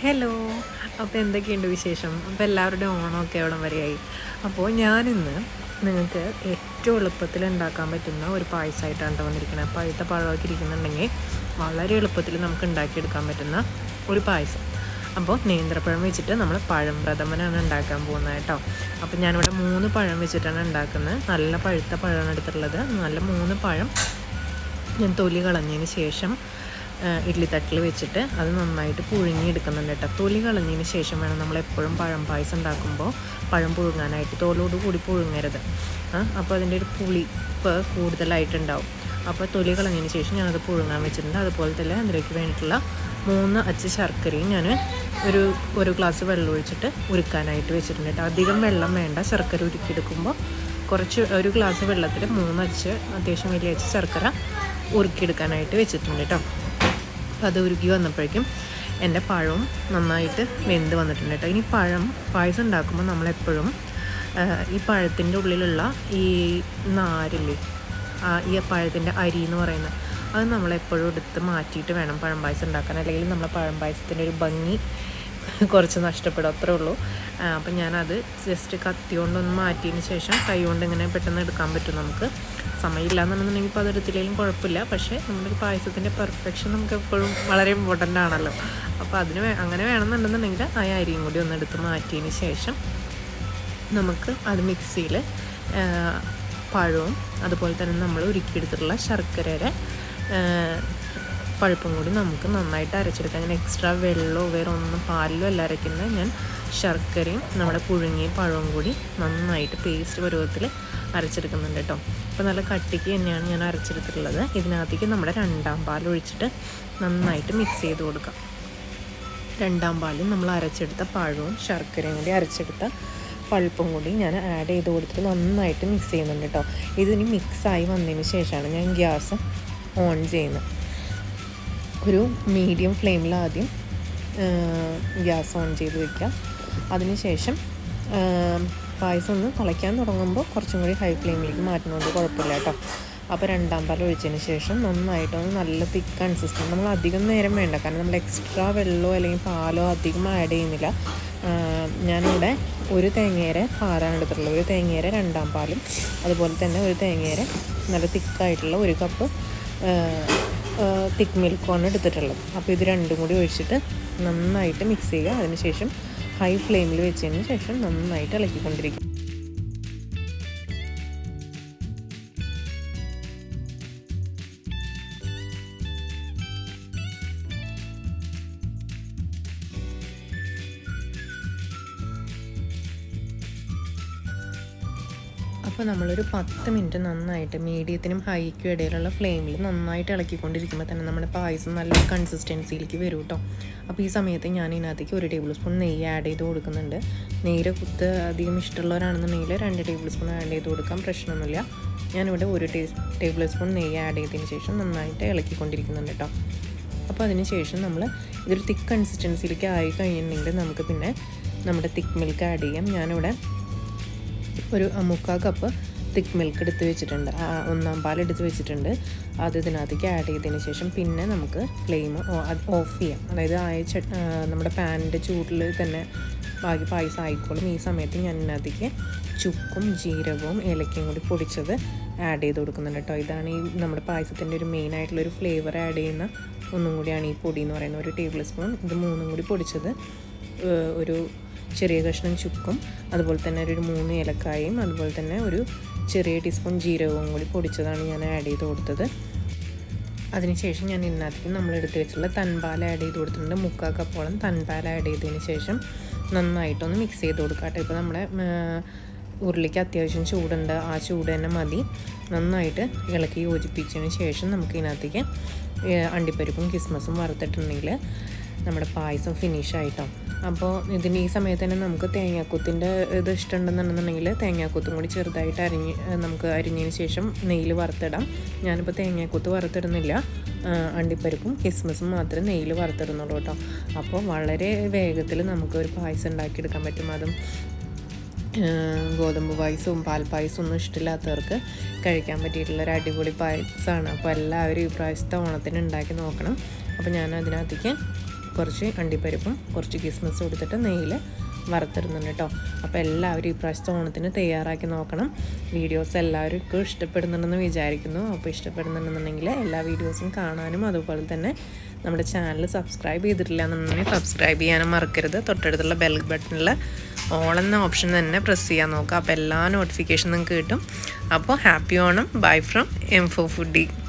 Hello. അപ്പോൾ എന്തൊക്കെയുണ്ട് വിശേഷം? അപ്പോൾ എല്ലാവരുടെയും ഓണമൊക്കെ എവിടം വരെയായി. അപ്പോൾ ഞാനിന്ന് നിങ്ങൾക്ക് ഏറ്റവും എളുപ്പത്തിൽ ഉണ്ടാക്കാൻ പറ്റുന്ന ഒരു പായസമായിട്ടാണ് വന്നിരിക്കുന്നത്. പഴുത്ത പഴമൊക്കെ ഇരിക്കുന്നുണ്ടെങ്കിൽ വളരെ എളുപ്പത്തിൽ നമുക്ക് ഉണ്ടാക്കിയെടുക്കാൻ പറ്റുന്ന ഒരു പായസം. അപ്പോൾ നേന്ത്രപ്പഴം വെച്ചിട്ട് നമ്മൾ പഴം പ്രഥമനാണ് ഉണ്ടാക്കാൻ പോകുന്നത് കേട്ടോ. അപ്പോൾ ഞാനിവിടെ 3 പഴം വെച്ചിട്ടാണ് ഉണ്ടാക്കുന്നത്. നല്ല പഴുത്ത പഴമാണ് എടുത്തിട്ടുള്ളത്. നല്ല 3 പഴം ഞാൻ തൊലി കളഞ്ഞതിന് ശേഷം ഇഡ്ഡലി തട്ടിൽ വെച്ചിട്ട് അത് നന്നായിട്ട് പുഴുങ്ങിയെടുക്കുന്നുണ്ട് കേട്ടോ. തൊലി കളഞ്ഞതിന് ശേഷം വേണം നമ്മളെപ്പോഴും പഴം പായസം ഉണ്ടാക്കുമ്പോൾ പഴം പുഴുങ്ങാനായിട്ട്. തോലോട് കൂടി പുഴുങ്ങരുത്. അപ്പോൾ അതിൻ്റെ ഒരു പുളിപ്പ് കൂടുതലായിട്ടുണ്ടാവും. അപ്പോൾ തൊലി കളഞ്ഞതിന് ശേഷം ഞാനത് പുഴുങ്ങാൻ വെച്ചിട്ടുണ്ട്. അതുപോലെ തന്നെ അതിലേക്ക് വേണ്ടിയിട്ടുള്ള 3 അച്ച് ശർക്കരയും ഞാൻ ഒരു ഗ്ലാസ് വെള്ളം ഒഴിച്ചിട്ട് ഉരുക്കാനായിട്ട് വെച്ചിട്ടുണ്ട് കേട്ടോ. അധികം വെള്ളം വേണ്ട. ശർക്കര ഉരുക്കിയെടുക്കുമ്പോൾ ഒരു ഗ്ലാസ് വെള്ളത്തിൽ 3 അച്ച് അത്യാവശ്യം വലിയ അച്ച് ശർക്കര ഉരുക്കിയെടുക്കാനായിട്ട് വെച്ചിട്ടുണ്ട് കേട്ടോ. അപ്പോൾ അത് ഉരുക്കി വന്നപ്പോഴേക്കും എൻ്റെ പഴവും നന്നായിട്ട് വെന്ത് വന്നിട്ടുണ്ട് കേട്ടോ. ഇനി പായസം ഉണ്ടാക്കുമ്പോൾ നമ്മളെപ്പോഴും ഈ പഴത്തിൻ്റെ ഉള്ളിലുള്ള ഈ നാരില്ലേ, ഈ പഴത്തിൻ്റെ അരി എന്ന് പറയുന്നത്, അത് നമ്മളെപ്പോഴും എടുത്ത് മാറ്റിയിട്ട് വേണം പഴം പായസം ഉണ്ടാക്കാൻ. അല്ലെങ്കിൽ നമ്മളെ പഴം പായസത്തിൻ്റെ ഒരു ഭംഗി കുറച്ച് നഷ്ടപ്പെടും, അത്രേ ഉള്ളൂ. അപ്പം ഞാനത് ജസ്റ്റ് കത്തി കൊണ്ടൊന്ന് മാറ്റിയതിന് ശേഷം കൈ കൊണ്ട് ഇങ്ങനെ പെട്ടെന്ന് എടുക്കാൻ പറ്റും. നമുക്ക് സമയമില്ല എന്നുണ്ടെന്നുണ്ടെങ്കിൽ ഇപ്പോൾ അതെടുത്തില്ലെങ്കിലും കുഴപ്പമില്ല. പക്ഷേ നമ്മുടെ ഒരു പായസത്തിൻ്റെ പെർഫെക്ഷൻ നമുക്ക് എപ്പോഴും വളരെ ഇമ്പോർട്ടൻ്റ് ആണല്ലോ. അപ്പോൾ അങ്ങനെ വേണമെന്നുണ്ടെന്നുണ്ടെങ്കിൽ ആ അരിയും കൂടി ഒന്ന് എടുത്ത് മാറ്റിയതിന് ശേഷം നമുക്ക് അത് മിക്സിയിൽ പഴവും അതുപോലെ തന്നെ നമ്മൾ ഉരുക്കിയെടുത്തിട്ടുള്ള ശർക്കരയുടെ പഴുപ്പും കൂടി നമുക്ക് നന്നായിട്ട് അരച്ചെടുക്കാം. ഞാൻ എക്സ്ട്രാ വെള്ളമോ വേറെ ഒന്നും പാലിലോ അല്ല അരയ്ക്കുന്നത്. ഞാൻ ശർക്കരയും നമ്മുടെ പുഴുങ്ങിയ പഴവും കൂടി നന്നായിട്ട് പേസ്റ്റ് പരുവത്തിൽ അരച്ചെടുക്കുന്നുണ്ട് കേട്ടോ. അപ്പോൾ നല്ല കട്ടിക്ക് തന്നെയാണ് ഞാൻ അരച്ചെടുത്തിട്ടുള്ളത്. ഇതിനകത്തേക്ക് നമ്മുടെ 2ാം പാൽ ഒഴിച്ചിട്ട് നന്നായിട്ട് മിക്സ് ചെയ്ത് കൊടുക്കാം. 2ാം പാലും നമ്മൾ അരച്ചെടുത്ത പഴവും ശർക്കരയും കൂടി അരച്ചെടുത്ത പഴുപ്പും കൂടി ഞാൻ ആഡ് ചെയ്ത് കൊടുത്തിട്ട് നന്നായിട്ട് മിക്സ് ചെയ്യുന്നുണ്ട് കേട്ടോ. ഇതിന് മിക്സായി വന്നതിന് ശേഷമാണ് ഞാൻ ഗ്യാസ് ഓൺ ചെയ്യുന്നത്. ഒരു മീഡിയം ഫ്ലെയിമിൽ ആദ്യം ഗ്യാസ് ഓൺ ചെയ്ത് വയ്ക്കുക. അതിനുശേഷം പായസം ഒന്ന് തിളയ്ക്കാൻ തുടങ്ങുമ്പോൾ കുറച്ചും കൂടി ഹൈ ഫ്ലെയിമിലേക്ക് മാറ്റുന്നതുകൊണ്ട് കുഴപ്പമില്ല കേട്ടോ. അപ്പോൾ 2ാം പാൽ ഒഴിച്ചതിന് ശേഷം നന്നായിട്ടൊന്ന് നല്ല തിക്ക് കൺസിസ്റ്റൻറ്റ്. നമ്മൾ അധികം നേരം വേണ്ട, കാരണം നമ്മൾ എക്സ്ട്രാ വെള്ളമോ അല്ലെങ്കിൽ പാലോ അധികം ആഡ് ചെയ്യുന്നില്ല. ഞാനിവിടെ ഒരു തേങ്ങയുടെ പാലാണ് എടുത്തിട്ടുള്ളത്. ഒരു തേങ്ങയുടെ 2ാം പാലും അതുപോലെ തന്നെ ഒരു തേങ്ങയുടെ നല്ല തിക്കായിട്ടുള്ള 1 കപ്പ് തിക്ക് മിൽക്കുമാണ് എടുത്തിട്ടുള്ളത്. അപ്പോൾ ഇത് രണ്ടും കൂടി ഒഴിച്ചിട്ട് നന്നായിട്ട് മിക്സ് ചെയ്യുക. അതിനുശേഷം ഹൈ ഫ്ലെയിമിൽ വെച്ചതിന് ശേഷം നന്നായിട്ട് ഇളക്കിക്കൊണ്ടിരിക്കുക. അപ്പോൾ നമ്മളൊരു 10 മിനിറ്റ് നന്നായിട്ട് മീഡിയത്തിനും ഹൈക്കും ഇടയിലുള്ള ഫ്ലെയിമിൽ നന്നായിട്ട് ഇളക്കിക്കൊണ്ടിരിക്കുമ്പോൾ തന്നെ നമ്മുടെ പായസം നല്ല കൺസിസ്റ്റൻസിയിലേക്ക് വരും കേട്ടോ. അപ്പോൾ ഈ സമയത്ത് ഞാൻ ഇതിനകത്തേക്ക് 1 ടേബിൾ സ്പൂൺ നെയ്യ് ആഡ് ചെയ്ത് കൊടുക്കുന്നുണ്ട്. നെയ്യുടെ കുത്ത് അധികം ഇഷ്ടമുള്ളവരാണെന്നുണ്ടെങ്കിൽ 2 ടേബിൾ സ്പൂൺ ആഡ് ചെയ്ത് കൊടുക്കാം, പ്രശ്നമൊന്നുമില്ല. ഞാനിവിടെ 1 ടേബിൾ സ്പൂൺ നെയ്യ് ആഡ് ചെയ്തതിന് ശേഷം നന്നായിട്ട് ഇളക്കിക്കൊണ്ടിരിക്കുന്നുണ്ട് കേട്ടോ. അപ്പോൾ അതിന് ശേഷം നമ്മൾ ഇതൊരു തിക്ക് കൺസിസ്റ്റൻസിയിലേക്ക് ആയി കഴിഞ്ഞിട്ടുണ്ടെങ്കിൽ നമുക്ക് പിന്നെ നമ്മുടെ തിക്ക് മിൽക്ക് ആഡ് ചെയ്യാം. ഞാനിവിടെ ഒരു 3/4 കപ്പ് തിക്ക് മിൽക്ക് എടുത്ത് വെച്ചിട്ടുണ്ട്. 1ാം പാൽ എടുത്ത് വെച്ചിട്ടുണ്ട്. അത് ഇതിനകത്തേക്ക് ആഡ് ചെയ്തതിന് ശേഷം പിന്നെ നമുക്ക് ഫ്ലെയിം ഓഫ് ചെയ്യാം. അതായത് നമ്മുടെ പാനിൻ്റെ ചൂടിൽ തന്നെ ബാക്കി പായസം ആയിക്കോളും. ഈ സമയത്ത് ഞാൻ ഇതിനകത്തേക്ക് ചുക്കും ജീരകവും ഏലക്കയും കൂടി പൊടിച്ചത് ആഡ് ചെയ്ത് കൊടുക്കുന്നുണ്ട് കേട്ടോ. ഇതാണ് നമ്മുടെ പായസത്തിൻ്റെ ഒരു മെയിനായിട്ടുള്ളൊരു ഫ്ലേവർ ആഡ് ചെയ്യുന്ന ഒന്നും കൂടിയാണ് ഈ പൊടി എന്ന് പറയുന്നത്. 1 ടേബിൾ സ്പൂൺ ഇത് 3ഉം കൂടി പൊടിച്ചത്, ഒരു ചെറിയ കഷ്ണം ചുക്കും അതുപോലെ തന്നെ ഒരു 3 ഏലക്കായും അതുപോലെ തന്നെ ഒരു ചെറിയ ടീസ്പൂൺ ജീരകവും കൂടി പൊടിച്ചതാണ് ഞാൻ ആഡ് ചെയ്ത് കൊടുത്തത്. അതിനുശേഷം ഞാൻ ഇതിനകത്തേക്ക് നമ്മൾ എടുത്ത് വെച്ചിട്ടുള്ള തൻപാൽ ആഡ് ചെയ്ത് കൊടുത്തിട്ടുണ്ട്. 3/4 കപ്പോളം തൻപാൽ ആഡ് ചെയ്തതിന് ശേഷം നന്നായിട്ടൊന്ന് മിക്സ് ചെയ്ത് കൊടുക്കാം. ഇപ്പോൾ നമ്മുടെ ഉരുളിക്ക് അത്യാവശ്യം ചൂടുണ്ട്, ആ ചൂട് തന്നെ മതി. നന്നായിട്ട് ഇളക്കി യോജിപ്പിച്ചതിന് ശേഷം നമുക്ക് ഇതിനകത്തേക്ക് അണ്ടിപ്പരിപ്പും കിസ്മസും വറുത്തിട്ടുണ്ടെങ്കിൽ നമ്മുടെ പായസം ഫിനിഷായിട്ടോ. അപ്പോൾ ഈ സമയത്ത് തന്നെ നമുക്ക് തേങ്ങാക്കൊത്തിൻ്റെ ഇത് ഇഷ്ടമുണ്ടെന്നുണ്ടെന്നുണ്ടെങ്കിൽ തേങ്ങാക്കൊത്തും കൂടി ചെറുതായിട്ട് നമുക്ക് അരിഞ്ഞതിന് ശേഷം നെയ്യിൽ വറുത്തിടാം. ഞാനിപ്പോൾ തേങ്ങാക്കൊത്ത് വറുത്തിടുന്നില്ല, അണ്ടിപ്പരിപ്പും കിസ്മസും മാത്രമേ നെയ്യിൽ വറുത്തിടുന്നുള്ളൂ കേട്ടോ. അപ്പോൾ വളരെ വേഗത്തിൽ നമുക്ക് ഒരു പായസം ഉണ്ടാക്കിയെടുക്കാൻ പറ്റും. അതും ഗോതമ്പ് പായസവും പാൽപ്പായസവും ഒന്നും ഇഷ്ടമില്ലാത്തവർക്ക് കഴിക്കാൻ പറ്റിയിട്ടുള്ളൊരു അടിപൊളി പായസമാണ്. അപ്പോൾ എല്ലാവരും ഈ പ്രാവശ്യത്തെ ഓണത്തിന് ഉണ്ടാക്കി നോക്കണം. അപ്പോൾ ഞാൻ അതിനകത്തേക്ക് കുറച്ച് അണ്ടിപ്പരിപ്പും കുറച്ച് കിസ്മിസും എടുത്തിട്ട് നെയ്യിൽ വറുത്തിടുന്നുണ്ട് കേട്ടോ. അപ്പോൾ എല്ലാവരും ഈ പ്രാവശ്യത്തെ ഓണത്തിന് തയ്യാറാക്കി നോക്കണം. വീഡിയോസ് എല്ലാവർക്കും ഇഷ്ടപ്പെടുന്നുണ്ടെന്ന് വിചാരിക്കുന്നു. അപ്പോൾ ഇഷ്ടപ്പെടുന്നുണ്ടെന്നുണ്ടെങ്കിൽ എല്ലാ വീഡിയോസും കാണാനും അതുപോലെ തന്നെ നമ്മുടെ ചാനൽ സബ്സ്ക്രൈബ് ചെയ്തിട്ടില്ല എന്നുണ്ടെങ്കിൽ സബ്സ്ക്രൈബ് ചെയ്യാനും മറക്കരുത്. തൊട്ടടുത്തുള്ള ബെൽ ബട്ടണിൽ ഓൾ എന്ന ഓപ്ഷൻ തന്നെ പ്രസ് ചെയ്യാൻ നോക്കുക. അപ്പോൾ എല്ലാ നോട്ടിഫിക്കേഷനും നിങ്ങൾക്ക് കിട്ടും. അപ്പോൾ happy Onam. Bye from M4 Foodie.